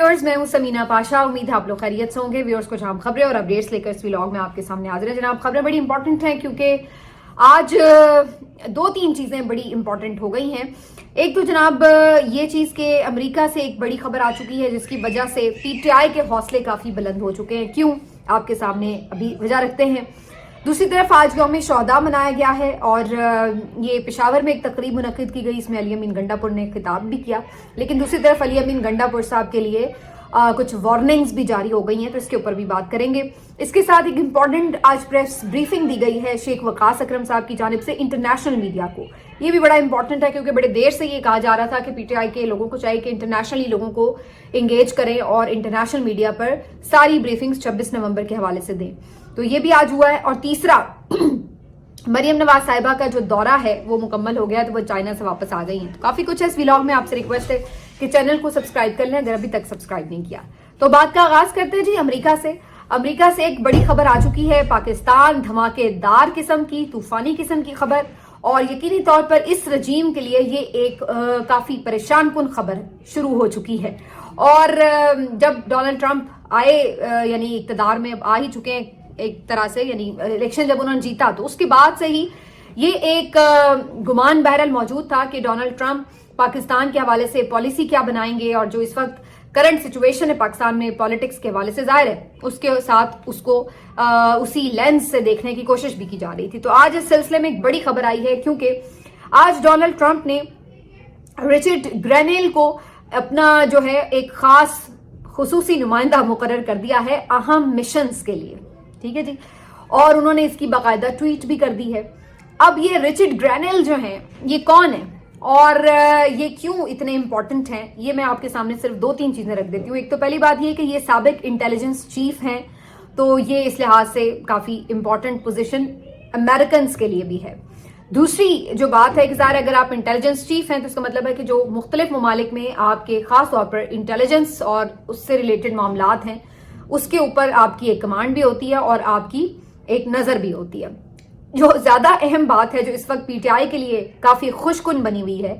Viewers, मैं हूं समीना पाशा। उम्मीद है आप लोग खैरियत से होंगे। व्यूअर्स, कुछ अहम खबरें और अपडेट्स लेकर इस व्लॉग में आपके सामने हाजिर है। जनाब, खबरें बड़ी इंपॉर्टेंट हैं क्योंकि आज दो तीन चीजें बड़ी इंपॉर्टेंट हो गई हैं। एक तो जनाब ये चीज के अमेरिका से एक बड़ी खबर आ चुकी है जिसकी वजह से पीटीआई के हौसले काफी बुलंद हो चुके हैं। क्यों, आपके सामने अभी वजह रखते हैं। दूसरी तरफ आज यौम शोहदा मनाया गया है और ये पेशावर में एक तकरीब मुनक्किद की गई, इसमें अली अमीन गंडापुर ने खिताब भी किया। लेकिन दूसरी तरफ अली अमीन गंडापुर साहब के लिए कुछ वार्निंग्स भी जारी हो गई हैं, तो इसके ऊपर भी बात करेंगे। इसके साथ एक इम्पॉर्टेंट आज प्रेस ब्रीफिंग दी गई है शेख वकास अकरम साहब की जानिब से इंटरनेशनल मीडिया को। ये भी बड़ा इंपॉर्टेंट है क्योंकि बड़े देर से ये कहा जा रहा था कि पीटीआई के लोगों को चाहिए कि इंटरनेशनली लोगों को एंगेज करें और इंटरनेशनल मीडिया पर सारी ब्रीफिंग्स 26 नवंबर के हवाले से दें। तो ये भी आज हुआ है। और तीसरा, मरियम नवाज साहिबा का जो दौरा है वो मुकम्मल हो गया, तो वो चाइना से वापस आ गई हैं। तो काफी कुछ है इस व्लॉग में। आपसे रिक्वेस्ट है कि चैनल को सब्सक्राइब कर लें अगर अभी तक सब्सक्राइब नहीं किया। तो बात का आगाज करते हैं जी अमेरिका से। अमेरिका से एक बड़ी खबर आ चुकी है, पाकिस्तान धमाकेदार किस्म की, तूफानी किस्म की खबर। और यकीनी तौर पर इस रजीम के लिए ये एक काफी परेशान कुन खबर शुरू हो चुकी है। और जब डोनाल्ड ट्रंप आए, यानी इक्तदार में अब आ ही चुके हैं एक तरह से, यानी इलेक्शन जब उन्होंने जीता, तो उसके बाद से ही ये एक गुमान बहरहाल मौजूद था कि डोनाल्ड ट्रंप पाकिस्तान के हवाले से पॉलिसी क्या बनाएंगे। और जो इस वक्त करंट सिचुएशन है पाकिस्तान में पॉलिटिक्स के हवाले से, जाहिर है उसके साथ उसको उसी लेंस से देखने की कोशिश भी की जा रही थी। तो आज इस सिलसिले में एक बड़ी खबर आई है क्योंकि आज डोनाल्ड ट्रंप ने रिचर्ड ग्रेनेल को अपना जो है एक खास खुसूसी नुमाइंदा मुकर्रर कर दिया है अहम मिशंस के लिए। ठीक है जी। और उन्होंने इसकी बाकायदा ट्वीट भी कर दी है। अब ये रिचर्ड ग्रेनेल जो है ये कौन है और ये क्यों इतने इंपॉर्टेंट हैं, ये मैं आपके सामने सिर्फ दो तीन चीजें रख देती हूँ। एक तो पहली बात ये कि ये साबिक इंटेलिजेंस चीफ हैं, तो ये इस लिहाज से काफी इंपॉर्टेंट पोजीशन अमेरिकन के लिए भी है। दूसरी जो बात है कि ज़ाहिर अगर आप इंटेलिजेंस चीफ हैं तो इसका मतलब है कि जो मुख्तलिफ ममालिक में आपके खास तौर पर इंटेलिजेंस और उससे रिलेटेड मामलात हैं उसके ऊपर आपकी एक कमांड भी होती है और आपकी एक नजर भी होती है। जो ज्यादा अहम बात है जो इस वक्त पीटीआई के लिए काफी खुशकुन बनी हुई है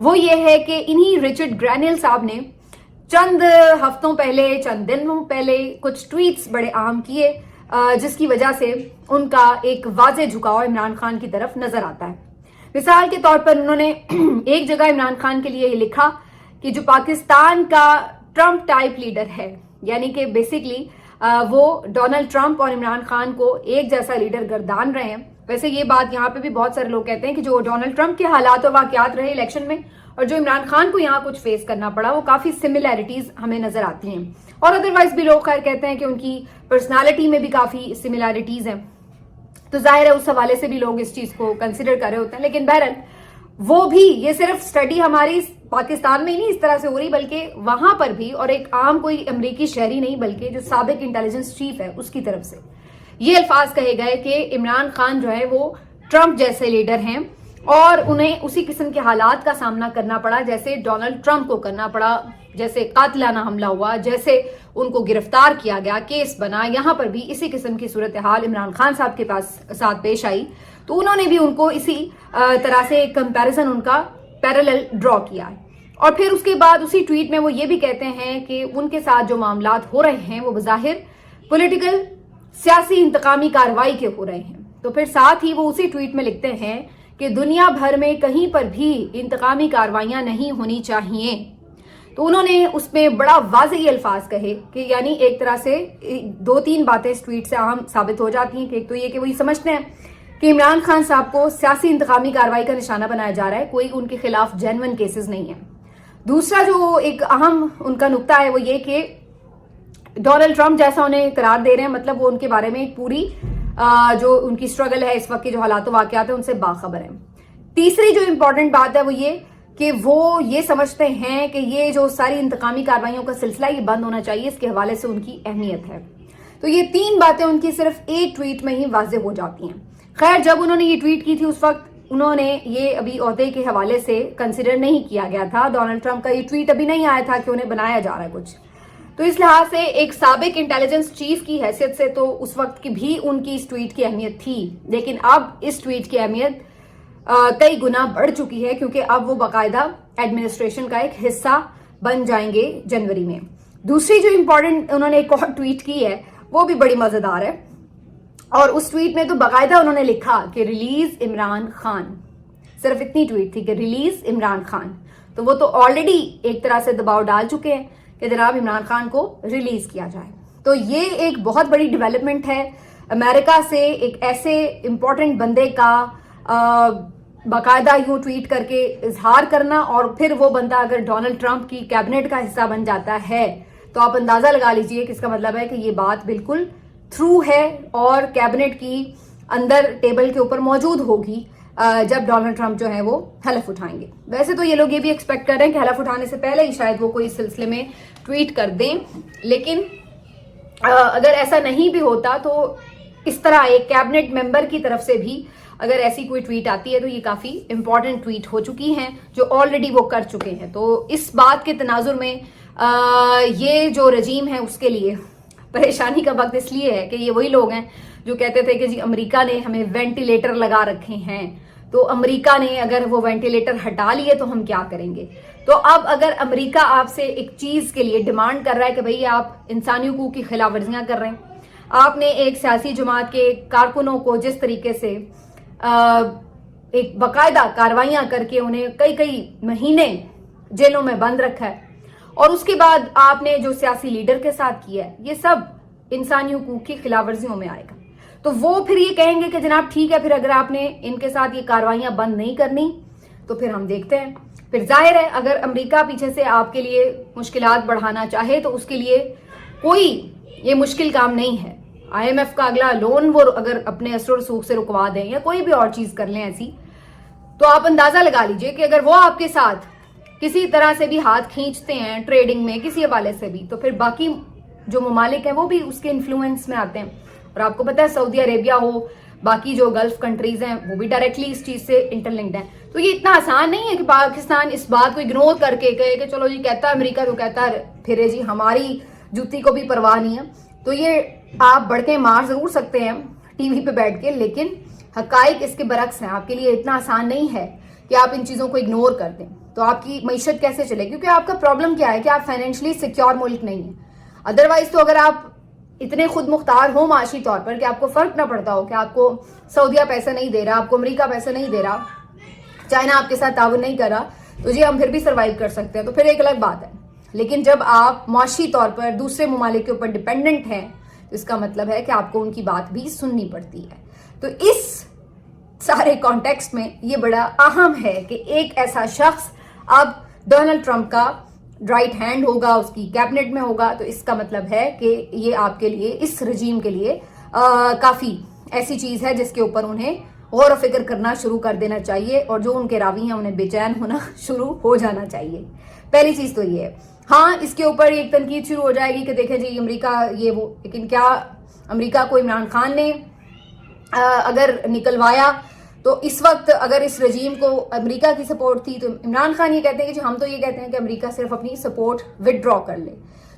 वो ये है कि इन्हीं रिचर्ड ग्रेनेल साहब ने चंद हफ्तों पहले, चंद दिनों पहले कुछ ट्वीट्स बड़े अहम किए जिसकी वजह से उनका एक वाज़ेह झुकाव इमरान खान की तरफ नजर आता है। मिसाल के तौर पर उन्होंने एक जगह इमरान खान के लिए ये लिखा कि जो पाकिस्तान का ट्रंप टाइप लीडर है, यानी कि बेसिकली वो डोनाल्ड ट्रंप और इमरान खान को एक जैसा लीडर गर्दान रहे हैं। वैसे ये बात यहाँ पे भी बहुत सारे लोग कहते हैं कि जो डोनाल्ड ट्रंप के हालात और वाकयात रहे इलेक्शन में और जो इमरान खान को यहाँ कुछ फेस करना पड़ा वो काफी सिमिलैरिटीज हमें नजर आती हैं। और अदरवाइज भी लोग खैर कहते हैं कि उनकी पर्सनालिटी में भी काफी सिमिलैरिटीज हैं, तो जाहिर है उस हवाले से भी लोग इस चीज को कंसिडर कर रहे होते हैं। लेकिन बहरहाल वो भी, ये सिर्फ स्टडी हमारी पाकिस्तान में ही नहीं इस तरह से हो रही बल्कि वहां पर भी, और एक आम कोई अमेरिकी शहरी नहीं बल्कि जो साबिक इंटेलिजेंस चीफ है उसकी तरफ से ये अल्फाज कहे गए कि इमरान खान जो है वो ट्रंप जैसे लीडर हैं और उन्हें उसी किस्म के हालात का सामना करना पड़ा जैसे डोनाल्ड ट्रंप को करना पड़ा, जैसे कातिलाना हमला हुआ, जैसे उनको गिरफ्तार किया गया, केस बना, यहाँ पर भी इसी किस्म की सूरत हाल इमरान खान साहब के साथ पेश आई। तो उन्होंने भी उनको इसी तरह से कंपैरिजन उनका पैरेलल ड्रॉ किया है। और फिर उसके बाद उसी ट्वीट में वो ये भी कहते हैं कि उनके साथ जो मामलात हो रहे हैं वो बज़ाहिर पॉलिटिकल सियासी इंतकामी कार्रवाई के हो रहे हैं। तो फिर साथ ही वो उसी ट्वीट में लिखते हैं कि दुनिया भर में कहीं पर भी इंतकामी कार्रवाइयां नहीं होनी चाहिए। तो उन्होंने उसमें बड़ा वाज़ेह अल्फाज कहे कि यानी एक तरह से दो तीन बातें इस ट्वीट से अहम साबित हो जाती हैं कि एक तो ये कि वो ये समझते हैं कि इमरान खान साहब को सियासी इंतकामी कार्रवाई का निशाना बनाया जा रहा है, कोई उनके खिलाफ जेन्युइन केसेस नहीं है। दूसरा जो एक अहम उनका नुक्ता है वो ये कि डोनाल्ड ट्रंप जैसा उन्हें करार दे रहे हैं, मतलब वो उनके बारे में पूरी जो उनकी स्ट्रगल है इस वक्त के जो हालात वाकयात है उनसे बाखबर है। तीसरी जो इंपॉर्टेंट बात है वो ये कि वो ये समझते हैं कि ये जो सारी इंतकामी कार्रवाइयों का सिलसिला ये बंद होना चाहिए, इसके हवाले से उनकी अहमियत है। तो ये तीन बातें उनकी सिर्फ एक ट्वीट में ही वाज़ेह हो जाती हैं। खैर, जब उन्होंने ये ट्वीट की थी उस वक्त उन्होंने ये अभी ओहदे के हवाले से कंसिडर नहीं किया गया था, डोनाल्ड ट्रंप का ये ट्वीट अभी नहीं आया था कि उन्हें बनाया जा रहा है कुछ। तो इस लिहाज से एक साबिक इंटेलिजेंस चीफ की हैसियत से तो उस वक्त की भी उनकी इस ट्वीट की अहमियत थी, लेकिन अब इस ट्वीट की अहमियत कई गुना बढ़ चुकी है क्योंकि अब वो बाकायदा एडमिनिस्ट्रेशन का एक हिस्सा बन जाएंगे जनवरी में। दूसरी जो इम्पोर्टेंट उन्होंने एक और ट्वीट की है वो भी बड़ी मजेदार है, और उस ट्वीट में तो बाकायदा उन्होंने लिखा कि रिलीज इमरान खान, सिर्फ इतनी ट्वीट थी कि रिलीज इमरान खान। तो वो तो ऑलरेडी एक तरह से दबाव डाल चुके हैं कि जनाब इमरान खान को रिलीज किया जाए। तो ये एक बहुत बड़ी डेवलपमेंट है अमेरिका से एक ऐसे इंपॉर्टेंट बंदे का बाकायदा यूं ट्वीट करके इजहार करना, और फिर वो बंदा अगर डोनाल्ड ट्रंप की कैबिनेट का हिस्सा बन जाता है तो आप अंदाजा लगा लीजिए कि इसका मतलब है कि ये बात बिल्कुल थ्रू है और कैबिनेट की अंदर टेबल के ऊपर मौजूद होगी जब डोनाल्ड ट्रंप जो है वो हलफ उठाएंगे। वैसे तो ये लोग ये भी एक्सपेक्ट कर रहे हैं कि हलफ उठाने से पहले ही शायद वो कोई सिलसिले में ट्वीट कर दें, लेकिन अगर ऐसा नहीं भी होता तो इस तरह एक कैबिनेट मेंबर की तरफ से भी अगर ऐसी कोई ट्वीट आती है तो ये काफी इंपॉर्टेंट ट्वीट हो चुकी हैं जो ऑलरेडी वो कर चुके हैं। तो इस बात के तनाजुर में ये जो रजीम है उसके लिए परेशानी का वक्त इसलिए है कि ये वही लोग हैं जो कहते थे कि जी अमेरिका ने हमें वेंटिलेटर लगा रखे हैं, तो अमेरिका ने अगर वो वेंटिलेटर हटा लिए तो हम क्या करेंगे। तो अब अगर अमेरिका आपसे एक चीज के लिए डिमांड कर रहा है कि भाई आप इंसानी हुकूक की खिलाफ वर्जियां कर रहे हैं, आपने एक सियासी जमात के कारकुनों को जिस तरीके से एक बाकायदा कार्रवाइयां करके उन्हें कई कई महीने जेलों में बंद रखा है, और उसके बाद आपने जो सियासी लीडर के साथ किया है ये सब इंसानी हुकूक की खिलाफ वर्जियों में आएगा। तो वो फिर ये कहेंगे कि जनाब ठीक है, फिर अगर आपने इनके साथ ये कार्रवाइयां बंद नहीं करनी तो फिर हम देखते हैं। फिर जाहिर है अगर अमेरिका पीछे से आपके लिए मुश्किलात बढ़ाना चाहे तो उसके लिए कोई ये मुश्किल काम नहीं है। IMF का अगला लोन वो अगर अपने असर रसूख से रुकवा दें या कोई भी और चीज कर लें ऐसी, तो आप अंदाजा लगा लीजिए कि अगर वो आपके साथ किसी तरह से भी हाथ खींचते हैं ट्रेडिंग में किसी हवाले से भी, तो फिर बाकी जो ममालिक हैं वो भी उसके इन्फ्लुएंस में आते हैं। और आपको पता है सऊदी अरेबिया हो, बाकी जो गल्फ कंट्रीज हैं वो भी डायरेक्टली इस चीज से इंटरलिंक्ड हैं। तो ये इतना आसान नहीं है कि पाकिस्तान इस बात को इग्नोर करके कहे कि चलो जी कहता है अमेरिका तो कहता है फिर जी हमारी जूती को भी परवाह नहीं है। तो ये आप बढ़के मार जरूर सकते हैं टीवी पे बैठ के, लेकिन हकाइक इसके बरक्स हैं। आपके लिए इतना आसान नहीं है कि आप इन चीजों को इग्नोर कर दें। तो आपकी मईशत कैसे चले, क्योंकि आपका प्रॉब्लम क्या है कि आप फाइनेंशियली सिक्योर मुल्क नहीं है। अदरवाइज तो अगर आप इतने खुद मुख्तार हो माशी तौर पर कि आपको फर्क ना पड़ता हो कि आपको सऊदिया पैसा नहीं दे रहा, आपको अमेरिका पैसा नहीं दे रहा, चाइना आपके साथ ताउन नहीं कर रहा, तो जी हम फिर भी सर्वाइव कर सकते हैं, तो फिर एक अलग बात है। लेकिन जब आप माशी तौर पर दूसरे ममालिक के ऊपर डिपेंडेंट हैं तो इसका मतलब है कि आपको उनकी बात भी सुननी पड़ती है। तो इस सारे कॉन्टेक्स्ट में ये बड़ा अहम है कि एक ऐसा शख्स अब डोनाल्ड ट्रंप का राइट हैंड होगा, उसकी कैबिनेट में होगा। तो इसका मतलब है कि ये आपके लिए, इस रजीम के लिए काफी ऐसी चीज है जिसके ऊपर उन्हें गौर व फिक्र करना शुरू कर देना चाहिए, और जो उनके रावी हैं उन्हें बेचैन होना शुरू हो जाना चाहिए। पहली चीज तो ये है। हाँ, इसके ऊपर एक तनकीद शुरू हो जाएगी कि देखें जी अमेरिका ये वो, लेकिन क्या अमेरिका को इमरान खान ने अगर निकलवाया तो इस वक्त अगर इस रजीम को अमेरिका की सपोर्ट थी तो इमरान खान ये कहते हैं कि हम तो ये कहते हैं कि अमेरिका सिर्फ अपनी सपोर्ट विदड्रॉ कर ले।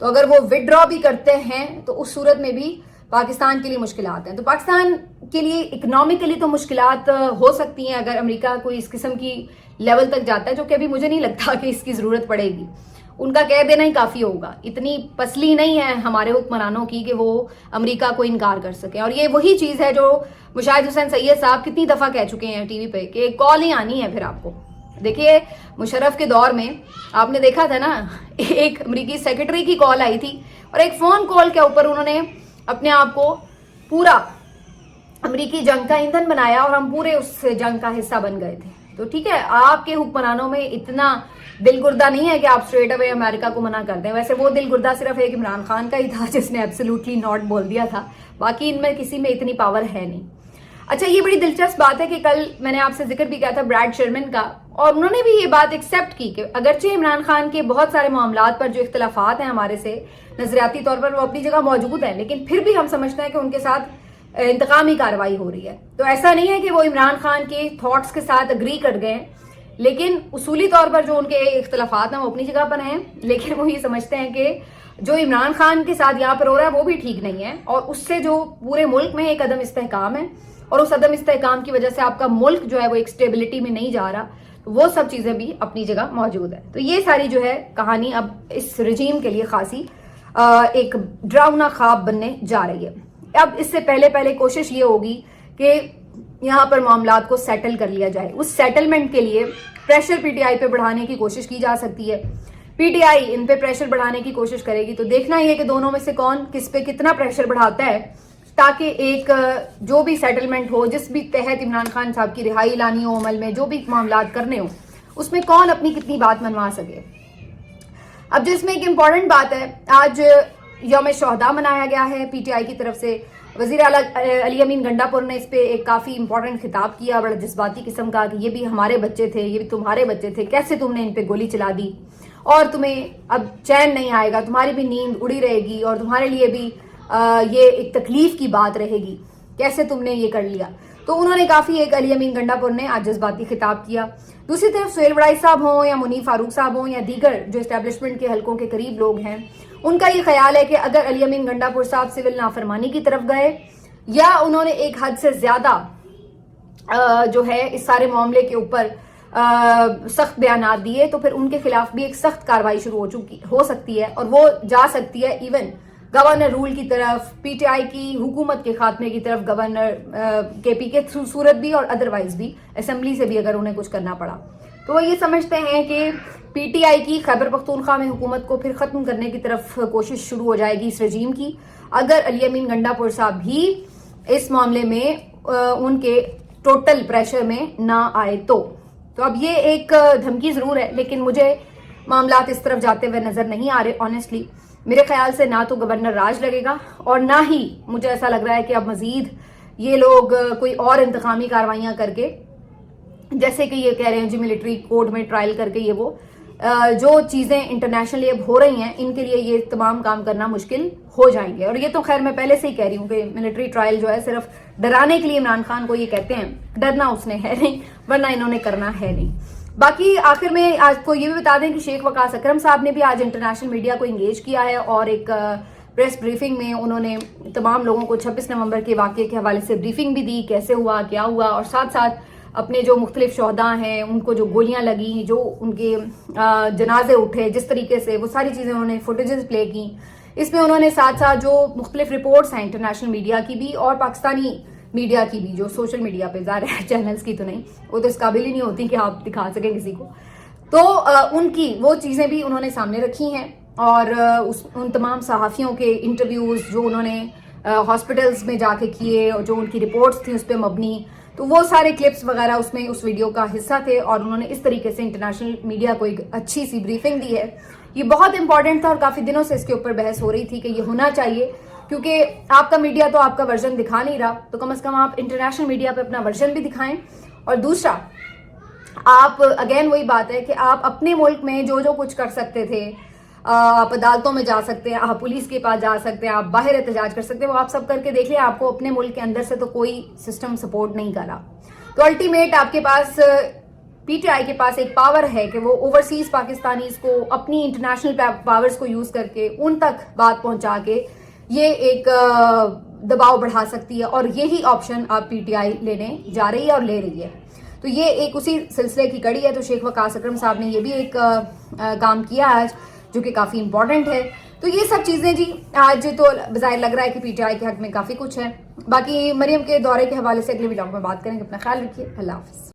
तो अगर वो विदड्रॉ भी करते हैं तो उस सूरत में भी पाकिस्तान के लिए मुश्किलात हैं। तो पाकिस्तान के लिए इकोनॉमिकली तो मुश्किलात हो सकती हैं अगर अमेरिका कोई इस किस्म की लेवल तक जाता है, जो कि अभी मुझे नहीं लगता कि इसकी जरूरत पड़ेगी। उनका कह देना ही काफी होगा। इतनी पसली नहीं है हमारे हुक्मरानों की कि वो अमेरिका को इनकार कर सके। और ये वही चीज है जो मुशाहिद हुसैन सैयद साहब कितनी दफा कह चुके हैं टीवी पे कि कॉल ही आनी है फिर आपको। देखिए मुशर्रफ के दौर में आपने देखा था ना, एक अमेरिकी सेक्रेटरी की कॉल आई थी और एक फोन कॉल के ऊपर उन्होंने अपने आप को पूरा अमेरिकी जंग का ईंधन बनाया और हम पूरे उस जंग का हिस्सा बन गए थे। तो ठीक है, आपके हुक्मरानों में इतना दिलगुर्दा नहीं है कि आप स्ट्रेट अवे अमेरिका को मना कर दें। वैसे वो दिलगुर्दा सिर्फ एक इमरान खान का ही था जिसने एब्सोल्युटली नॉट बोल दिया था, बाकी इनमें किसी में इतनी पावर है नहीं। अच्छा, ये बड़ी दिलचस्प बात है कि कल मैंने आपसे जिक्र भी किया था ब्रैड शर्मन का, और उन्होंने भी ये बात एक्सेप्ट की कि अगरचे इमरान खान के बहुत सारे मामलात पर जो इख्तलाफात हैं हमारे से नजरियाती तौर पर वो अपनी जगह मौजूद हैं, लेकिन फिर भी हम समझते हैं कि उनके साथ इंतकामी कार्रवाई हो रही है। तो ऐसा नहीं है कि वो इमरान खान के थॉट्स के साथ अग्री कर गए, लेकिन उसूली तौर पर जो उनके इख्तलाफात हैं वो अपनी जगह पर हैं, लेकिन वो ये समझते हैं कि जो इमरान खान के साथ यहाँ पर हो रहा है वो भी ठीक नहीं है, और उससे जो पूरे मुल्क में एक अदम इस्तेहकाम है और उस अदम इस्तेहकाम की वजह से आपका मुल्क जो है वो एक स्टेबिलिटी में नहीं जा रहा, तो वो सब चीजें भी अपनी जगह मौजूद है। तो ये सारी जो है कहानी अब इस रजीम के लिए खासी ایک ڈراؤنا خواب بننے جا رہی ہے. اب اس سے پہلے کوشش یہ ہوگی کہ یہاں پر معاملات کو سیٹل کر لیا جائے. اس سیٹلمنٹ کے لیے پریشر پی ٹی آئی پہ بڑھانے کی کوشش کی جا سکتی ہے. پی ٹی آئی ان پہ پریشر بڑھانے کی کوشش کرے گی. تو دیکھنا یہ کہ دونوں میں سے کون کس پہ کتنا پریشر بڑھاتا ہے تاکہ ایک جو بھی سیٹلمنٹ ہو, جس بھی تحت عمران خان صاحب کی رہائی لانی ہو, عمل میں جو بھی معاملات کرنے ہو, اس میں کون اپنی کتنی بات منوا سکے. اب جس میں ایک امپورٹنٹ بات ہے, آج یوم شہداء منایا گیا ہے پی ٹی آئی کی طرف سے. وزیر اعلیٰ علی امین گنڈا پور نے اس پہ ایک کافی امپورٹنٹ خطاب کیا, بڑا جذباتی قسم کا, کہ یہ بھی ہمارے بچے تھے, یہ بھی تمہارے بچے تھے, کیسے تم نے ان پہ گولی چلا دی اور تمہیں اب چین نہیں آئے گا, تمہاری بھی نیند اڑی رہے گی اور تمہارے لیے بھی یہ ایک تکلیف کی بات رہے گی, کیسے تم نے یہ کر لیا. تو انہوں نے کافی ایک علی امین گنڈا پور نے آج جذباتی خطاب کیا. دوسری طرف سہیل وڑائی صاحب ہوں یا منیف فاروق صاحب ہوں یا دیگر جو اسٹیبلشمنٹ کے حلقوں کے قریب لوگ ہیں, ان کا یہ خیال ہے کہ اگر علی امین گنڈا پور صاحب سول نافرمانی کی طرف گئے یا انہوں نے ایک حد سے زیادہ جو ہے اس سارے معاملے کے اوپر سخت بیانات دیے, تو پھر ان کے خلاف بھی ایک سخت کارروائی شروع ہو سکتی ہے, اور وہ جا سکتی ہے ایون گورنر رول کی طرف, پی ٹی آئی کی حکومت کے خاتمے کی طرف, گورنر کے پی کے صورت بھی اور ادروائز بھی اسمبلی سے بھی اگر انہیں کچھ کرنا پڑا. تو وہ یہ سمجھتے ہیں کہ پی ٹی آئی کی خیبر پختونخوا میں حکومت کو پھر ختم کرنے کی طرف کوشش شروع ہو جائے گی اس رجیم کی, اگر علی امین گنڈا پور صاحب بھی اس معاملے میں ان کے ٹوٹل پریشر میں نہ آئے. تو اب یہ ایک دھمکی ضرور ہے, لیکن مجھے معاملات اس طرف جاتے ہوئے نظر نہیں آ رہے. آنیسٹلی میرے خیال سے نہ تو گورنر راج لگے گا, اور نہ ہی مجھے ایسا لگ رہا ہے کہ اب مزید یہ لوگ کوئی اور انتقامی کاروائیاں کر کے, جیسے کہ یہ کہہ رہے ہیں جی ملٹری کوڈ میں ٹرائل کر کے, یہ وہ جو چیزیں انٹرنیشنلی اب ہو رہی ہیں, ان کے لیے یہ تمام کام کرنا مشکل ہو جائیں گے. اور یہ تو خیر میں پہلے سے ہی کہہ رہی ہوں کہ ملٹری ٹرائل جو ہے صرف ڈرانے کے لیے عمران خان کو یہ کہتے ہیں, ڈرنا اس نے ہے نہیں, ورنہ انہوں نے کرنا ہے نہیں. باقی آخر میں آج کو یہ بھی بتا دیں کہ شیخ وقاص اکرم صاحب نے بھی آج انٹرنیشنل میڈیا کو انگیج کیا ہے, اور ایک پریس بریفنگ میں انہوں نے تمام لوگوں کو 26 نومبر کے واقعے کے حوالے سے بریفنگ بھی دی, کیسے ہوا, کیا ہوا, اور ساتھ ساتھ اپنے جو مختلف شہداء ہیں ان کو جو گولیاں لگیں, جو ان کے جنازے اٹھے, جس طریقے سے وہ ساری چیزیں انہوں نے فوٹیجز پلے کی. اس میں انہوں نے ساتھ ساتھ جو مختلف رپورٹس ہیں انٹرنیشنل میڈیا کی بھی اور پاکستانی میڈیا کی بھی, جو سوشل میڈیا پہ ظاہر ہے چینلز کی تو نہیں, وہ تو اس قابل ہی نہیں ہوتی کہ آپ دکھا سکیں کسی کو, تو ان کی وہ چیزیں بھی انہوں نے سامنے رکھی ہیں. اور ان تمام صحافیوں کے انٹرویوز جو انہوں نے ہاسپٹلز میں جا کے کیے, اور جو ان کی رپورٹس تھیں اس پہ مبنی, تو وہ سارے کلپس وغیرہ اس میں اس ویڈیو کا حصہ تھے, اور انہوں نے اس طریقے سے انٹرنیشنل میڈیا کو ایک اچھی سی بریفنگ دی ہے. یہ بہت امپورٹنٹ تھا, اور کافی دنوں سے اس کے اوپر بحث ہو رہی تھی کہ یہ ہونا چاہیے, کیونکہ آپ کا میڈیا تو آپ کا ورژن دکھا نہیں رہا, تو کم از کم آپ انٹرنیشنل میڈیا پہ اپنا ورژن بھی دکھائیں. اور دوسرا, آپ اگین وہی بات ہے کہ آپ اپنے ملک میں جو کچھ کر سکتے تھے, آپ عدالتوں میں جا سکتے ہیں, آپ پولیس کے پاس جا سکتے ہیں, آپ باہر احتجاج کر سکتے ہیں, وہ آپ سب کر کے دیکھ لیں, آپ کو اپنے ملک کے اندر سے تو کوئی سسٹم سپورٹ نہیں کرا. تو الٹیمیٹ آپ کے پاس پی ٹی آئی کے پاس ایک پاور ہے کہ وہ اوورسیز پاکستانیز کو اپنی انٹرنیشنل پاورز کو یوز کر کے ان تک بات پہنچا کے یہ ایک دباؤ بڑھا سکتی ہے, اور یہی آپشن آپ پی ٹی آئی لینے جا رہی ہے اور لے رہی ہے. تو یہ ایک اسی سلسلے کی کڑی ہے. تو شیخ وقاص اکرم صاحب نے یہ بھی ایک کام کیا آج, جو کہ کافی امپورٹنٹ ہے. تو یہ سب چیزیں جی آج تو بظاہر لگ رہا ہے کہ پی ٹی آئی کے حق میں کافی کچھ ہے. باقی مریم کے دورے کے حوالے سے اگلے ویڈیو میں بات کریں گے. اپنا خیال رکھیے, اللہ حافظ.